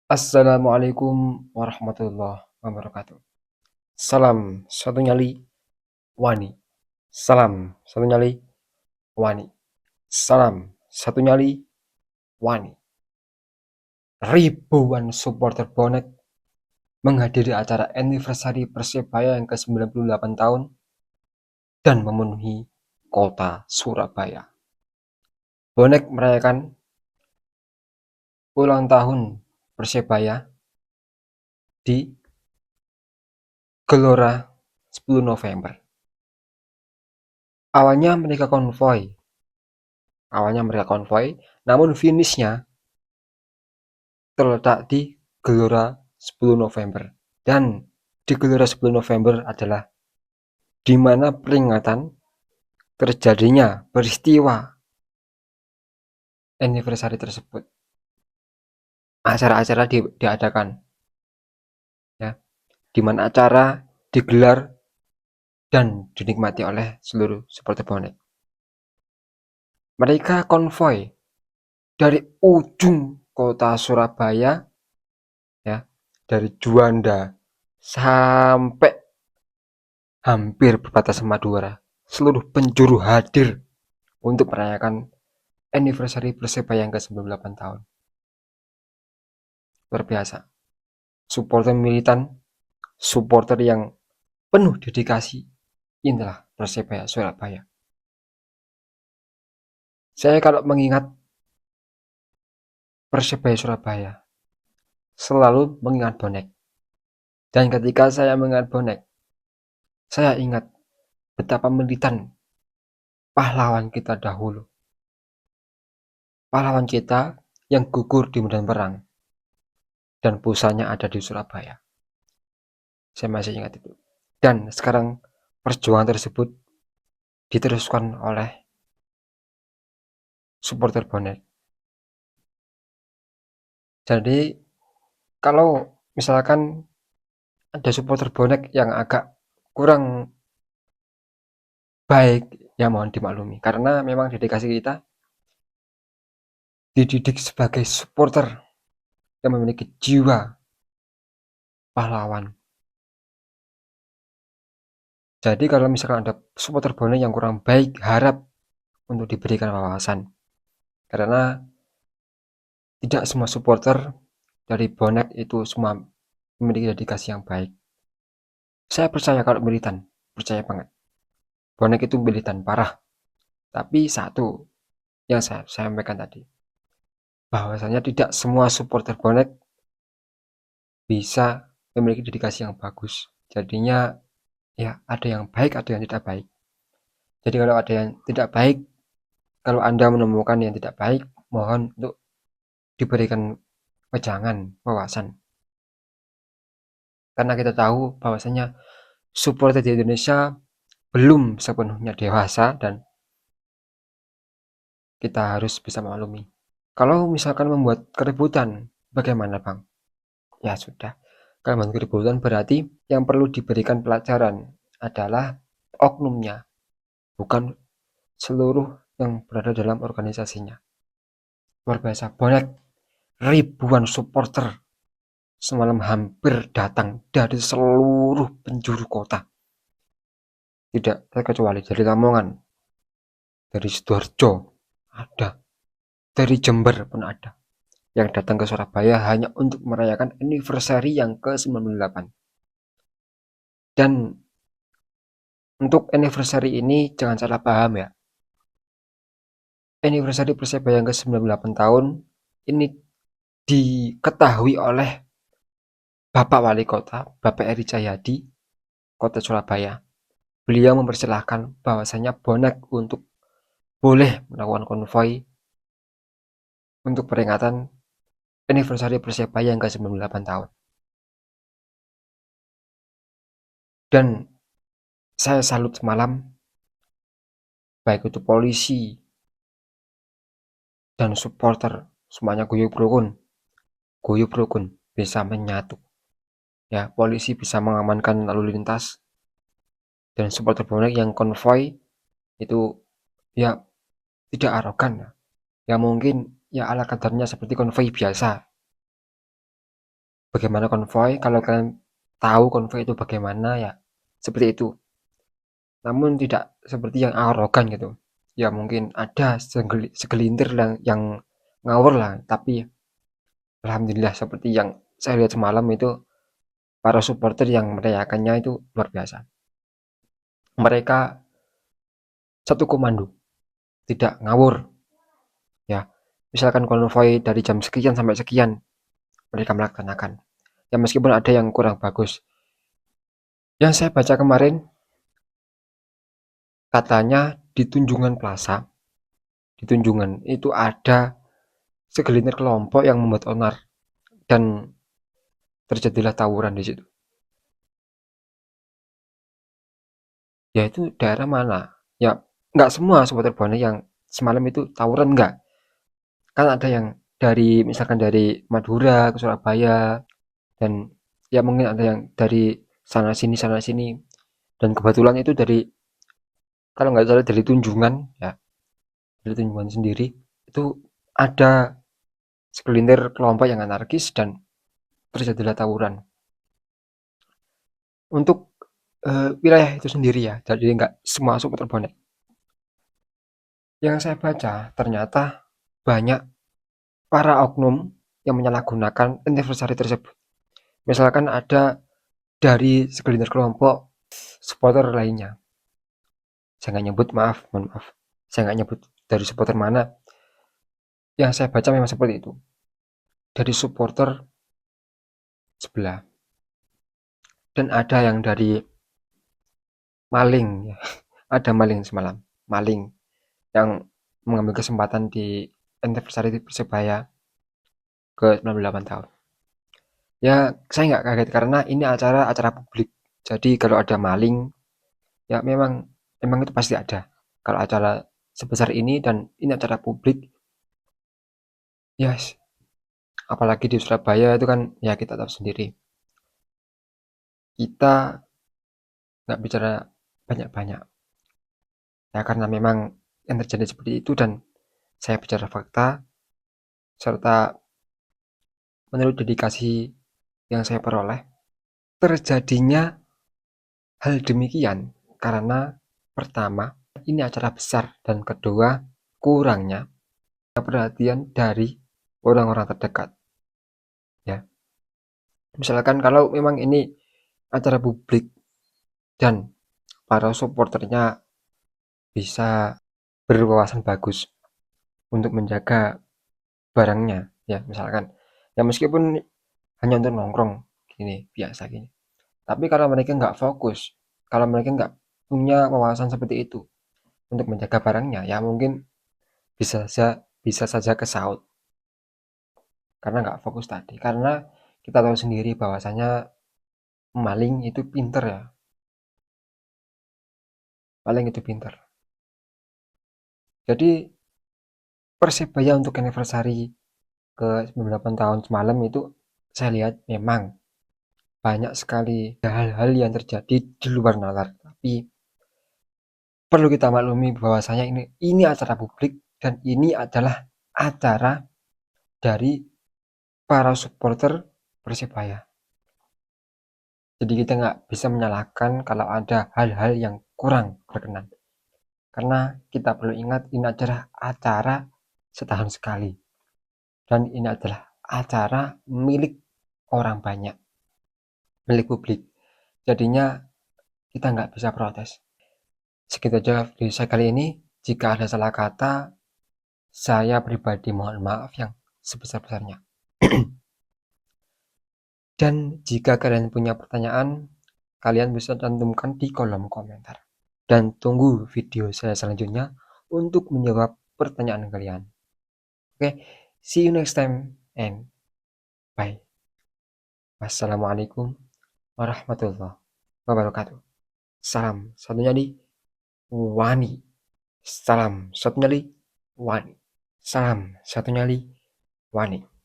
Assalamualaikum warahmatullahi wabarakatuh. Salam satu nyali wani. Salam satu nyali wani. Salam satu nyali wani. Ribuan supporter bonek menghadiri acara anniversary Persebaya yang ke-98 tahun dan memenuhi kota Surabaya. Bonek merayakan ulang tahun Persebaya di Gelora 10 November. Awalnya mereka konvoy, namun finishnya terletak di Gelora 10 November. Dan di Gelora 10 November adalah di mana peringatan terjadinya peristiwa anniversary tersebut. Acara-acara diadakan, ya, di mana acara digelar dan dinikmati oleh seluruh supporter bonek. Mereka konvoy dari ujung kota Surabaya, ya, dari Juanda sampai hampir berbatasan Madura. Seluruh penjuru hadir untuk merayakan anniversary Persebaya yang ke-98 tahun. Luar biasa. Supporter militan, supporter yang penuh dedikasi. Inilah Persebaya Surabaya. Saya kalau mengingat Persebaya Surabaya, selalu mengingat bonek. Dan ketika saya mengingat bonek, saya ingat betapa militan pahlawan kita dahulu. Pahlawan kita yang gugur di medan perang dan pusatnya ada di Surabaya. Saya masih ingat itu. Dan sekarang perjuangan tersebut diteruskan oleh supporter bonek. Jadi kalau misalkan ada supporter bonek yang agak kurang baik, ya mohon dimaklumi. Karena memang dedikasi kita dididik sebagai supporter yang memiliki jiwa pahlawan. Jadi kalau misalkan ada supporter bonek yang kurang baik, harap untuk diberikan wawasan. Karena tidak semua supporter dari bonek itu semua memiliki dedikasi yang baik. Saya percaya kalau militan, percaya banget. Bonek itu militan parah. Tapi satu yang saya sampaikan tadi, bahwasanya tidak semua supporter bonek bisa memiliki dedikasi yang bagus. Jadinya ya ada yang baik, ada yang tidak baik. Jadi kalau ada yang tidak baik, kalau Anda menemukan yang tidak baik, mohon untuk diberikan wejangan, wawasan. Karena kita tahu bahwasanya supporter di Indonesia belum sepenuhnya dewasa dan kita harus bisa maklumi. Kalau misalkan membuat keributan, bagaimana Bang? Ya sudah, kalau membuat keributan berarti yang perlu diberikan pelajaran adalah oknumnya, bukan seluruh yang berada dalam organisasinya. Luar biasa, banyak ribuan supporter semalam hampir datang dari seluruh penjuru kota. Tidak terkecuali dari Lamongan, dari Sidoarjo ada, dari Jember pun ada yang datang ke Surabaya hanya untuk merayakan anniversary yang ke-98. Dan untuk anniversary ini jangan salah paham ya. Anniversary Persebaya yang ke-98 tahun ini diketahui oleh Bapak Wali Kota, Bapak Eri Cahyadi, Kota Surabaya. Beliau mempersilahkan bahwasanya bonek untuk boleh melakukan konvoy untuk peringatan anniversary Persebaya yang ke-98 tahun. Dan saya salut semalam, baik itu polisi dan supporter, semuanya guyup rukun bisa menyatu. Ya, polisi bisa mengamankan lalu lintas dan supporter bonek yang konvoy itu ya tidak arogan ya. Ya mungkin ya ala kadarnya seperti konvoy biasa. bagaimana konvoy, kalau kalian tahu konvoy itu bagaimana ya seperti itu. Namun tidak seperti yang arogan gitu. Ya mungkin ada segelintir yang ngawur lah, tapi alhamdulillah seperti yang saya lihat semalam itu para supporter yang merayakannya itu luar biasa. Mereka satu komando, tidak ngawur ya. Misalkan konvoy dari jam sekian sampai sekian mereka melaksanakan. Ya meskipun ada yang kurang bagus. Yang saya baca kemarin katanya di Tunjungan Plaza, di Tunjungan itu ada segelintir kelompok yang membuat onar dan terjadilah tawuran di situ. Ya itu daerah mana? Ya nggak semua supporter Bonek yang semalam itu tawuran nggak. Kan ada yang dari misalkan dari Madura ke Surabaya dan ya mungkin ada yang dari sana sini dan kebetulan itu dari kalau nggak salah dari Tunjungan ya dari Tunjungan sendiri itu ada segelintir kelompok yang anarkis dan terjadilah tawuran untuk wilayah itu sendiri ya, jadi nggak semua supporter bonek. Yang saya baca ternyata banyak para oknum yang menyalahgunakan anniversary tersebut. Misalkan ada dari segelintir kelompok supporter lainnya, saya nggak nyebut, maaf, mohon maaf, saya nggak nyebut dari supporter mana. Yang saya baca memang seperti itu, dari supporter sebelah, dan ada yang dari maling ya. Ada maling semalam, maling yang mengambil kesempatan di anniversary Persebaya ke 98 tahun. Ya, saya nggak kaget karena ini acara publik. Jadi kalau ada maling, ya memang itu pasti ada. Kalau acara sebesar ini dan ini acara publik, ya yes, apalagi di Surabaya itu kan ya kita tahu sendiri. Kita nggak bicara banyak-banyak. Ya karena memang yang terjadi seperti itu dan saya bicara fakta serta menurut dedikasi yang saya peroleh, terjadinya hal demikian karena pertama, ini acara besar dan kedua, kurangnya perhatian dari orang-orang terdekat. Ya, misalkan kalau memang ini acara publik dan para supporternya bisa berwawasan bagus untuk menjaga barangnya, ya misalkan, ya meskipun hanya untuk nongkrong gini biasa gini. Tapi kalau mereka nggak fokus, kalau mereka nggak punya wawasan seperti itu untuk menjaga barangnya, ya mungkin bisa saja kesaut karena nggak fokus tadi. Karena kita tahu sendiri bahwasanya maling itu pinter ya, maling itu pinter. Jadi Persebaya untuk anniversary ke 98 tahun semalam itu saya lihat memang banyak sekali hal-hal yang terjadi di luar nalar. Tapi perlu kita maklumi bahwasanya ini acara publik dan ini adalah acara dari para supporter Persebaya. Jadi kita nggak bisa menyalahkan kalau ada hal-hal yang kurang berkenan. Karena kita perlu ingat ini adalah acara setahun sekali. Dan ini adalah acara milik orang banyak, milik publik. Jadinya kita nggak bisa protes. Segitu aja video saya kali ini. Jika ada salah kata, saya pribadi mohon maaf yang sebesar-besarnya. Dan jika kalian punya pertanyaan, kalian bisa cantumkan di kolom komentar. Dan tunggu video saya selanjutnya untuk menjawab pertanyaan kalian. Oke, see you next time and bye. Wassalamualaikum warahmatullahi wabarakatuh. Salam satu nyali Wani. Salam satu nyali Wani. Salam satu nyali Wani.